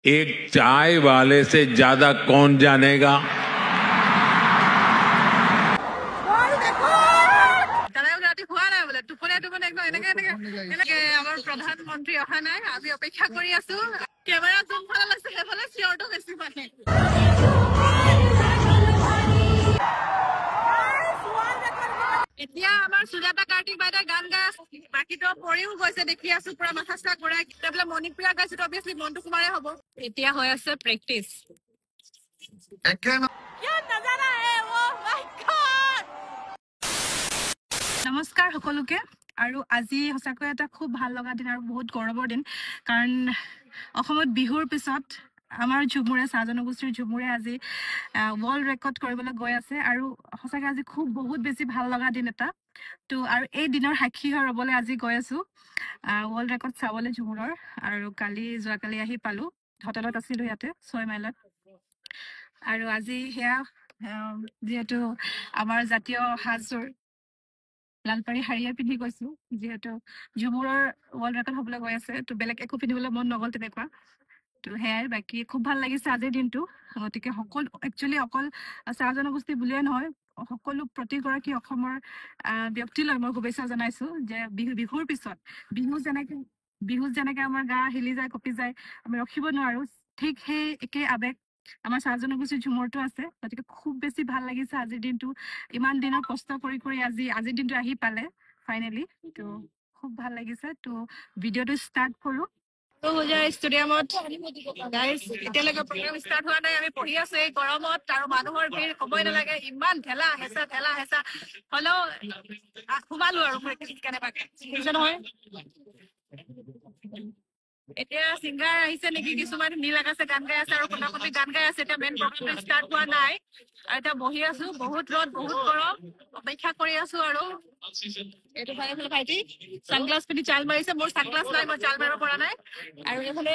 एक चाय वाले से ज्यादा कौन जानेगा? प्रधानमंत्री अहा ना अपेक्षा कर आसो कैमेरा जूम फाले सेफाले चियरটো বেছি মানে এতিয়া আমাৰ সুজাতা কাৰ্তিক বাইদেউ গান গাই বাকিটো পৰিও গৈছে দেখি আছো পুৰা মাথাচা ঘূৰাই বোলে মণিপ্ৰিয়া গাইছে তো অবভিয়াছলি মন্টু কুমাৰে হ'ব এতিয়া হৈ আছে প্ৰেক্টিচ নমস্কাৰ সকলোকে আৰু আজি হসাকৈ এটা খুব ভাল লগা দিন আৰু বহুত গৌৰৱৰ দিন কাৰণ অসমত বিহুৰ পিছত আমাৰ ঝুমুৰে সাজনগোষ্ঠীৰ ঝুমুৰে আজি ওয়াৰ্ল্ড ৰেকৰ্ড কৰিবলৈ গৈ আছে আৰু হসাকৈ আজি খুব বহুত বেছি ভাল লগা দিন এটা তো আৰু এই দিনৰ সাক্ষী হৈ ৰবলৈ আজি গৈ আছো ওয়াৰ্ল্ড ৰেকৰ্ড চাবলৈ ঝুমুৰৰ আৰু যোৱাকালি আহি পালো হোটেলত আছিলো ইয়াতে 6 মাইলত আৰু আজি হেয়া যেহেতু আমাৰ জাতীয় সাজৰ লালপাৰী হাৰিয়া পিন্ধি গৈছো যেহেতু ঝুমুৰৰ ওয়ার্ল্ড রেকর্ড হ'বলৈ গৈ আছে তো বেলেগ একো পিন্ধিবলৈ মন নগল তেনেকুৱা তো হেয়াই বাকি খুব ভাল লাগিছে আজিৰ দিনটো গতিকে সকলো একচুয়ালি অকল চাহ জনগোষ্ঠী বুলিয়ে নহয় সকলো প্ৰতিগৰাকী অসমৰ ব্যক্তিলৈ মই শুভেচ্ছা জনাইছো যে বিহুৰ পিছত বিহু যেনেকে আমাৰ গা হিলি যায় কপি যায় আমি ৰখিব নোৱাৰো ঠিক সেই একে আবেগ আমাৰ চাহ জনগোষ্ঠীৰ ঝুমুৰটো আছে গতিকে খুব বেছি ভাল লাগিছে আজিৰ দিনটো ইমান দিনৰ কষ্ট কৰি আজিৰ দিনটো আহি পালে ফাইনেলি তো খুব ভাল লাগিছে তো ভিডিঅ'টো ষ্টাৰ্ট কৰো ষ্টেডিয়ামত গাইজ এতিয়ালৈকে প্ৰগ্ৰাম ষ্টাৰ্ট হোৱা নাই আমি পঢ়ি আছো এই গৰমত আৰু মানুহৰ ভিৰ ক'বই নালাগে ইমান ঠেলা হেঁচা হ'লেও সোমালো আৰু কেনেবাকে বুজিছে নহয় এতিয়া সিংগাৰ আহিছে নেকি কিছুমান নীল আকাশে গান গাই আছে আৰু কোনোকোটি গান গাই আছে এতিয়া মেইন প্ৰগ্ৰামটো ষ্টাৰ্ট হোৱা নাই আৰু এতিয়া বহি আছো বহুত ৰ'দ বহুত গৰম অপেক্ষা কৰি আছো আৰু এইটো ফালে ভাইটি সানগ্লাস পিন্ধি চাল মাৰিছে মোৰ সানগ্লাস নাই মই চাল মাৰিব পৰা নাই আৰু এইফালে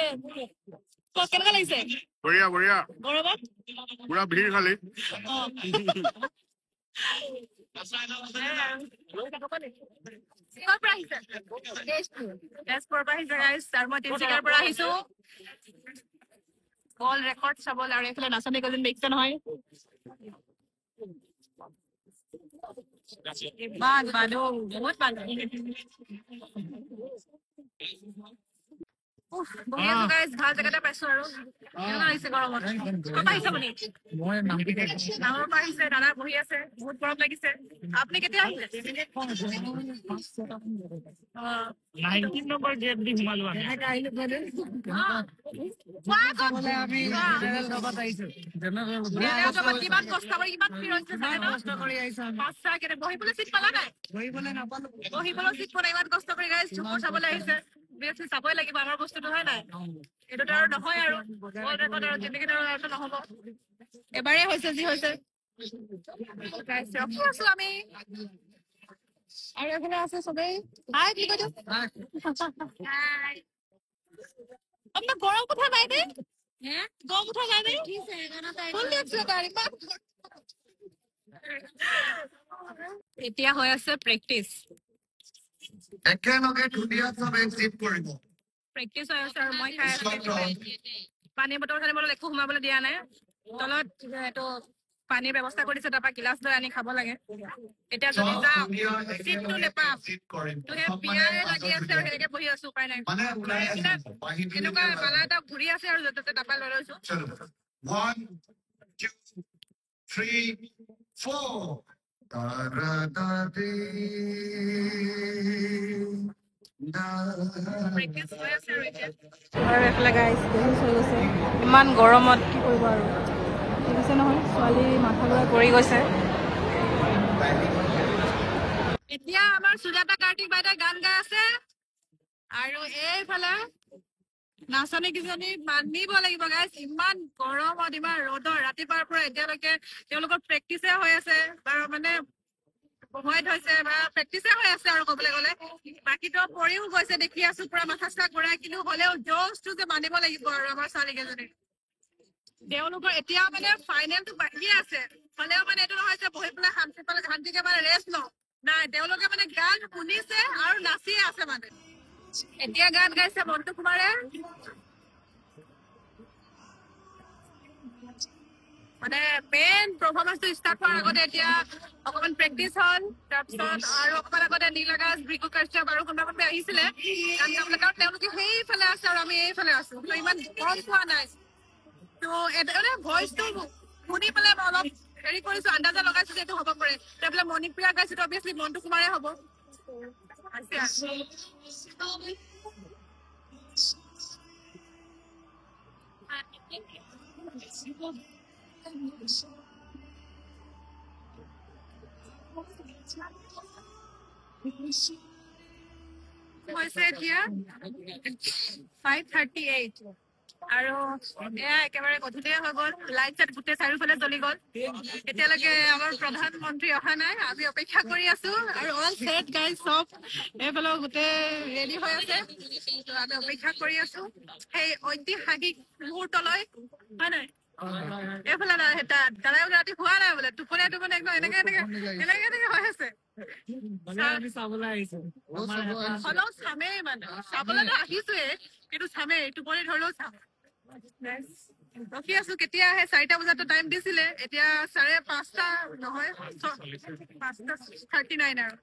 কেনেকুৱা লাগিছে বঢ়িয়া গৰমত পুৰা ভিৰ খালি বল ৰেকৰ্ড চাবল আৰু এইফালে নাচনী কেইজন দেখিছে নহয় ইমান মানুহ বহুত মানুহ বহি আছো গাইজ ভাল জেগাতে পাইছো আৰু কেনেকুৱা লাগিছে গৰমত ক'ত আহিছে আপুনি ডাঙৰ পৰা আহিছে দাদা বহি আছে বহুত গৰম লাগিছে আপুনি কেতিয়া আহিলে 19 নম্বৰ গেট দি সোমালো কিমান কষ্ট কৰি কিমান ভিৰ হৈছে সঁচাকে বহিবলৈ চিট পালা নাই বহিবলৈ চিট পোৱা নাই ইমান কষ্ট কৰি গাইজ ঝুমুৰ চাবলৈ আহিছে চাবই লাগিব আমাৰ বস্তুটো হয় নাই এইটোতো আৰু নহয় আৰু জিন্দগীত আৰু নহব এবাৰেই হৈছে যি হৈছে ৰখি আছো আমি আৰু এইফালে আছে চবেই হাই কি কৈছো আপোনাৰ গৰম কথা নাই নে গৰম উঠা নাই নে এতিয়া হৈ আছে প্ৰেক্টিচ একেলগে ধুনীয়া চবে চিট কৰিব প্ৰেক্টিচ হৈ আছে আৰু মই খাই আছো পানী বটল একো সোমাবলৈ দিয়া নাই তলত এইটো পানীৰ ব্যৱস্থা কৰিছে তাৰপৰা গিলাচ লৈ আনি খাব লাগে এতিয়া যদি যাওঁ চিটটো নেপাম তো সেই বিয়াৰে লাগি আছে আৰু সেনেকে বহি আছো উপায় নাই এনেকুৱা পালা এটা ঘূৰি আছে আৰু য'তে ত'তে তাৰপৰা লৈ লৈছো 1 2 3 4 ইমান গৰমত কি কৰিব আৰু দেখিছে নহয় ছোৱালী মাথা ঘূৰাই পৰি গৈছে এতিয়া আমাৰ সুজাতা কাৰ্তিক বাইদেউ গান গাই আছে আৰু এইফালে নাচনী কেইজনী মানিব লাগিব গাইজ ইমান গৰমত ইমান ৰ'দৰ ৰাতিপুৱাৰ পৰা এতিয়ালৈকে তেওঁলোকৰ প্ৰেক্টিছে হৈ আছে বাৰু মানে হোৱাইট হৈছে বা প্ৰেক্টিছে হৈ আছে আৰু ক'বলৈ গ'লে বাকীটো পৰিও গৈছে দেখি আছো পুৰা মাথাচা ঘূৰাই কিন্তু হ'লেও জোচটো যে মানিব লাগিব আৰু আমাৰ ছোৱালী কেইজনী তেওঁলোকৰ এতিয়া মানে ফাইনেলটো বাকী আছে হ'লেও মানে এইটো নহয় যে বহি পেলাই শান্তিকে মানে ৰেষ্ট লওঁ নাই তেওঁলোকে মানে গান শুনিছে আৰু নাচিয়ে আছে মানে এতিয়া গান গাইছে মন্টু কুমাৰে মানে মেইন পাৰফৰ্মেন্সটো ষ্টাৰ্ট হোৱাৰ আগতে এতিয়া অকণমান প্ৰেক্টিচ হ'ল, তাৰপিছত আৰু অকণমান আগতে নীলাগাজ, ব্ৰিকু কাশ্যপ আৰু কোনোবা আহিছিলে গান গাবলৈ, কাৰণ তেওঁলোকে সেইফালে আছে আৰু আমি এইফালে আছো, ত ইমান গম পোৱা নাই। ত মানে ভইচটো শুনি পেলাই মই অলপ হেৰি কৰিছো, আন্দাজা লগাইছো যে এইটো হ'ব পাৰে। বোলে মণিপ্ৰিয়া গাইছো, অভিয়াছলি মণ্টু কুমাৰে হ'ব। হৈছে এতিয়া 5:38 আৰু এয়া একেবাৰে গধূলিয়ে হৈ গ'ল, লাইট চাইট গোটেই চাৰিওফালে জ্বলি গ'ল। এতিয়ালৈকে আমাৰ প্ৰধানমন্ত্ৰী অহা নাই, আমি অপেক্ষা কৰি আছো আৰু অল ছেট গাইজ চব এইফালে গোটেই ৰেডি হৈ আছে, আমি অপেক্ষা কৰি আছো সেই ঐতিহাসিক মুহূৰ্তলৈ, হয় নাই? এইফালে দাদাই বোলে ৰাতি হোৱা নাই বোলে, টোপনিয়াই টোপনিয়াই একদম এনেকে এনেকে এনেকে এনেকে হৈ আছে। হ'লেও চামেই, মানে চাবলৈতো আহিছোৱে, কিন্তু চামেই, টোপনি ধৰিলেও চাম। ৰখি আছো কেতিয়া আহে, 4টা বজাতো টাইম দিছিলে, এতিয়া 5:30 নহয় 5:39 আৰু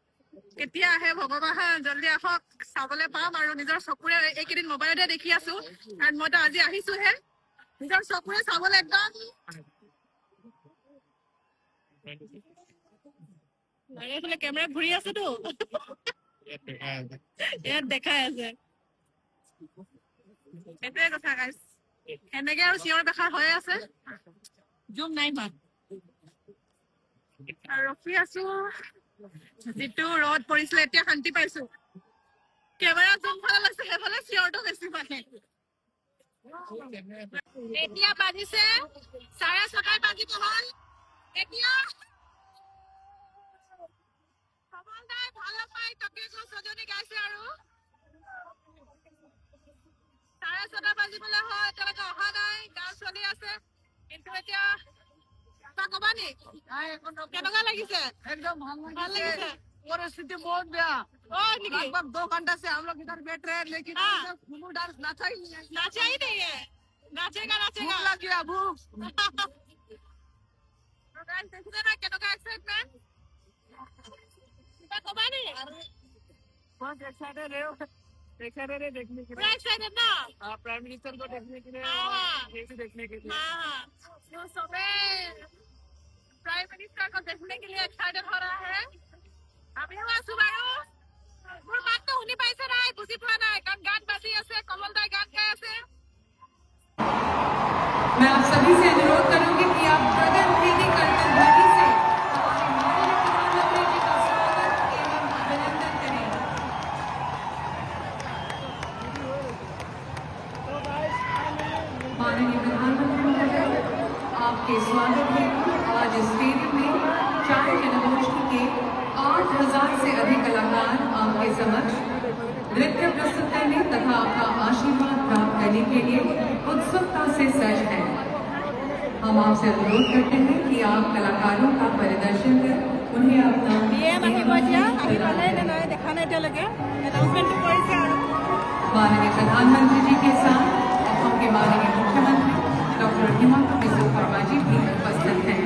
কেতিয়া আহে ভগৱান জল্দি আহক, চাবলৈ পাম আৰু নিজৰ চকুৰে। এইকেইদিন মোবাইলতে দেখি আছো, কাৰণ মইতো আজি আহিছোহে, নিজৰ চকুৰে চাবলৈ একদম এইফালে কেমেৰা ঘূৰি আছেতো, ইয়াত দেখাই আছে। সেইটোৱে কথা গাইছ, এনেকে আৰু চিঞৰ বাখৰ হৈ আছে, জুম নাই হোৱা আৰু ৰখি আছো। যিটো ৰ'দ পৰিছিলে এতিয়া শান্তি পাইছো, কেমেৰা যোনফালে লৈছে সেইফালে চিঞৰটো বেছি মানে। এতিয়া বাজিছে 6:30 বাজিব হ'ল। এতিয়া ভাল নাপায় তকে সজনী গাইছে আৰু 6:30 বাজিবলৈ হয়, এতিয়ালৈকে অহা নাই, গান চলি আছে। কিন্তু এতিয়া কবা নি কেনেকুৱা লাগিছে? एकदम ভাল লাগিছে। परिस्थिति बहुत बेया, लगभग 2 घंटा से हम लोग इधर बैठ रहे हैं, लेकिन घूमू डांस नाचा ही नहीं है। नाचेगा भूख लग गया, भूख। देखते ना केनका एक्साइटमेंट, कबा नहीं बहुत एक्साइटेड है, एक्साइटेड है देखने के लिए, एक्साइटेड ना प्राइम मिनिस्टर को देखने के लिए, देखने के लिए। तो सबे प्राइम मिनिस्टर को देखने के लिए एक्साइटेड हो रहा है। আমি আছো বাৰু, মোৰ মাতটো শুনি পাইছে নাই? বুজি পোৱা নাই, কাৰণ গান বাজি আছে, কমল দাই গান গাই আছে। मैं आप सभी से अनुरोध करूंगी कि आप प्रधानमंत्री कर्तन ध्वनि से हमारे माननीय प्रधानमंत्री जी का स्वागत एवं अभिनंदन करें। माननीय प्रधानमंत्री महोदय, आपके स्वागत हेतु आज स्टेडियम में 4 जनगोष्ठी के 8,000 से अधिक कलाकार आपके समक्ष नृत्य प्रस्तुत करने तथा आपका आशीर्वाद प्राप्त करने के लिए उत्सुकता से सज हैं। हम आपसे अनुरोध करते हैं कि आप कलाकारों का परिदर्शन कर उन्हें अपना माननीय प्रधानमंत्री जी के साथ असम के माननीय मुख्यमंत्री डॉक्टर हिमंत बिस्वा शर्मा जी भी उपस्थित हैं।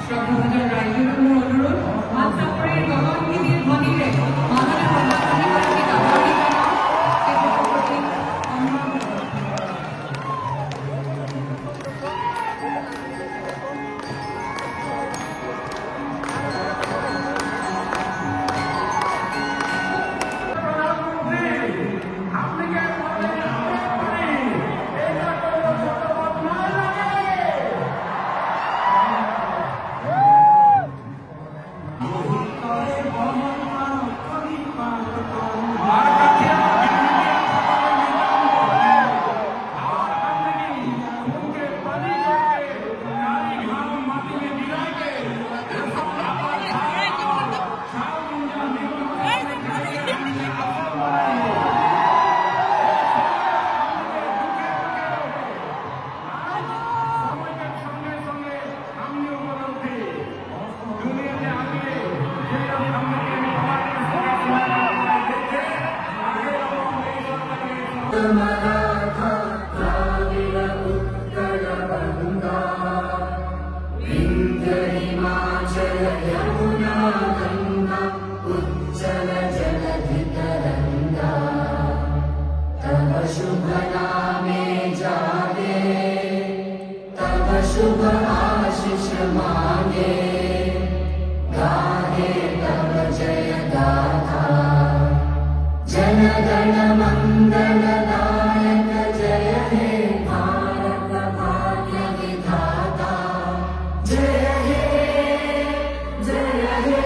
श्रद्धाभाजन रायजों अनुरोध माता पड़े भगवान की नीर ध्वनि रे माननीय प्रधानमंत्री जी का गाड़ी शुभ आशीष मांगे गाहे तब जय गाथा जन गण मंगल दायक जय हे भारत भाग्य विधाता जय हे जय हे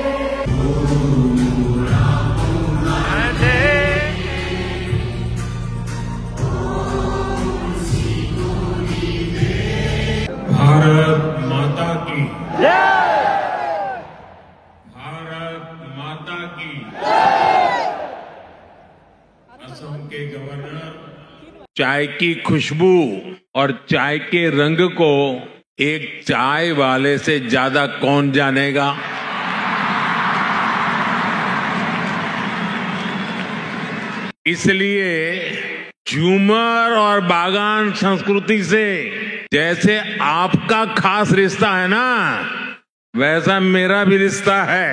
भारत माता की भारत माता की असम के गवर्नर चाय की खुशबू और चाय के रंग को एक चाय वाले से ज्यादा कौन जानेगा। इसलिए झूमर और बागान संस्कृति से जैसे आपका खास रिश्ता है ना, वैसा मेरा भी रिश्ता है।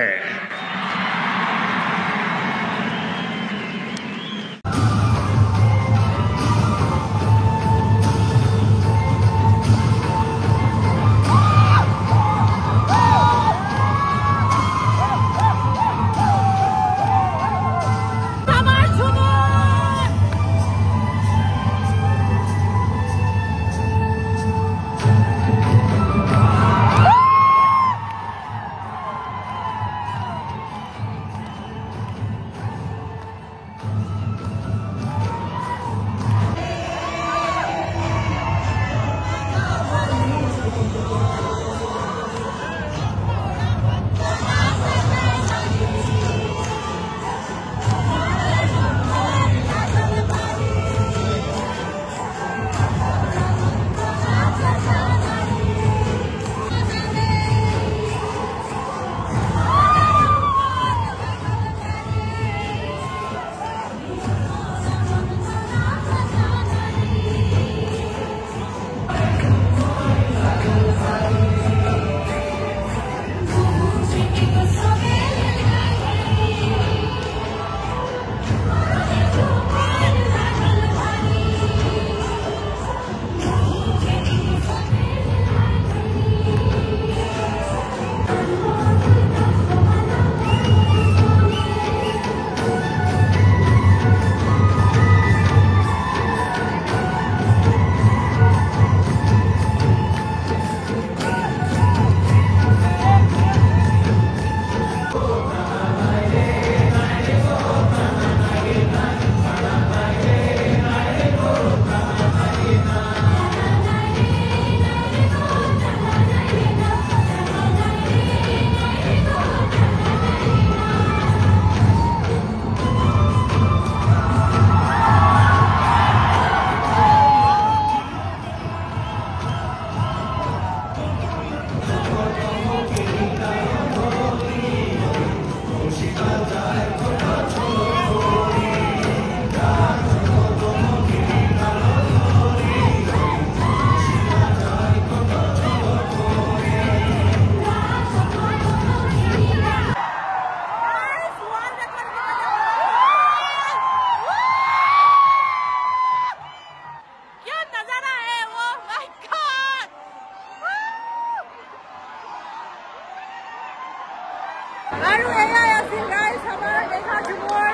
আৰু এয়াই আছিল গাইজ আমাৰ দেখা ঝুমুৰ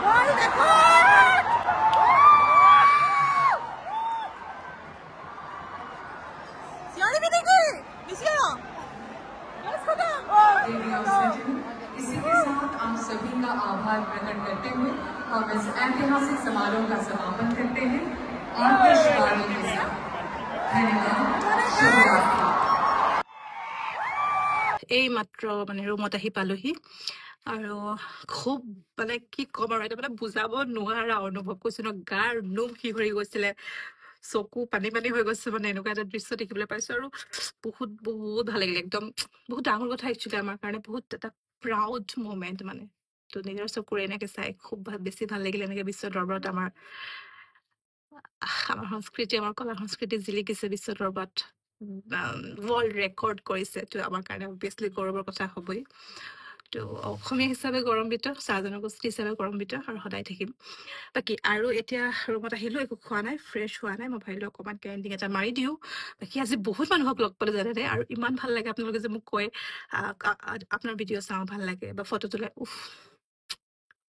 ৱৰ্ল্ড ৰেকৰ্ড। इसी के साथ आप सभी का आभार प्रकट करते हुए हम इस ऐतिहासिक समारोह का समापन करते हैं आतिशबाजी के साथ। धन्यवाद। এই মাত্ৰ মানে ৰুমত আহি পালোহি আৰু খুব মানে কি ক'ম আৰু এটা মানে বুজাব নোৱাৰা অনুভৱ কৰিছো ন। গাৰ নোম শিহৰি গৈছিলে, চকু পানী পানী হৈ গৈছে, মানে এনেকুৱা এটা দৃশ্য দেখিবলৈ পাইছো আৰু বহুত বহুত ভাল লাগিলে। একদম বহুত ডাঙৰ কথা একচুৱেলি আমাৰ কাৰণে, বহুত এটা প্ৰাউড মুমেণ্ট মানে। তো নিজৰ চকুৰে এনেকে চাই খুব বেছি ভাল লাগিলে। এনেকে বিশ্ব দৰবাৰত আমাৰ আমাৰ সংস্কৃতি আমাৰ কলা সংস্কৃতি জিলিকিছে বিশ্ব দৰবাৰত ৱৰ্ল্ড ৰেকৰ্ড কৰিছে তো আমাৰ কাৰণে অভিয়াছলি গৌৰৱৰ কথা হ'বই তো অসমীয়া হিচাপে গৌৰৱান্বিত চাহ জনগোষ্ঠী হিচাপে গৌৰৱান্বিত আৰু সদায় থাকিম বাকী আৰু এতিয়া ৰুমত আহিলো একো খোৱা নাই ফ্ৰেছ হোৱা নাই মই ভাবিলো অকণমান কেণ্ডিং এটা মাৰি দিওঁ বাকী আজি বহুত মানুহক লগ পালে জানে আৰু ইমান ভাল লাগে আপোনালোকে যে মোক কয় আপোনাৰ ভিডিঅ' চাওঁ ভাল লাগে বা ফটো তোলে উফ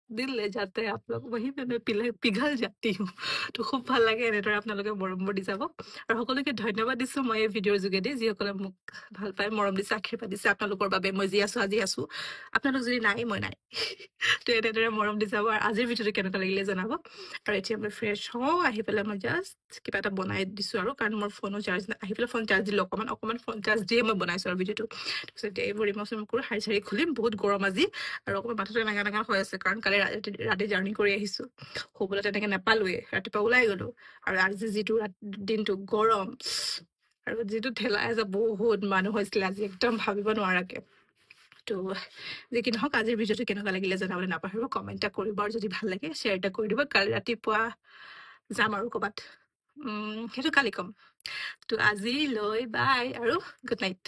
दिल ले जाते हैं आप लोग वहीं पे मैं पिघल जाती हूँ তো খুব ভাল লাগে এনেদৰে আপোনালোকে মৰমবোৰ দি যাব আৰু সকলোকে ধন্যবাদ দিছো মই এই ভিডিঅ'ৰ যোগেদি যিসকলে মোক ভাল পায় মৰম দিছে আশীৰ্বাদ দিছে আপোনালোকৰ বাবে মই যি আছো আজি আছো আপোনালোক যদি নাই মই নাই তো এনেদৰে মৰম দি যাব আৰু আজিৰ ভিডিঅ'টো কেনেকুৱা লাগিলে জনাব আৰু এতিয়া মই ফ্ৰেছ হওঁ আহি পেলাই মই জাষ্ট কিবা এটা বনাই দিছো আৰু কাৰণ মোৰ ফোনো চাৰ্জ নাই আহি পেলাই ফোন চাৰ্জ দিলোঁ অকণমান ফোন চাৰ্জ দিয়ে মই বনাইছো আৰু ভিডিঅ'টো তাৰপিছত এইবোৰ ৰিমভ কৰোঁ শাৰী চাৰী খুলিম বহুত গৰম আজি আৰু অকণমান মাথাটো নাঙা হৈ আছে কাৰণ কালি ৰাতি জাৰ্ণি কৰি আহিছো শুবলৈ তেনেকে নাপালোৱে ৰাতিপুৱা ওলাই গলো আৰু আজি যিটো দিনটো গৰম আৰু যিটো ঠেলাই আছে বহুত মানুহ হৈছিলে আজি একদম ভাবিব নোৱাৰাকে তো যি কি নহওক আজিৰ ভিডিঅ'টো কেনেকুৱা লাগিলে জনাবলৈ নাপাহৰিব কমেণ্ট এটা কৰিব আৰু যদি ভাল লাগে শ্বেয়াৰ এটা কৰি দিব কালি ৰাতিপুৱা যাম আৰু ক'ৰবাত সেইটো কালি ক'ম তো আজিলৈ বাই আৰু গুড নাইট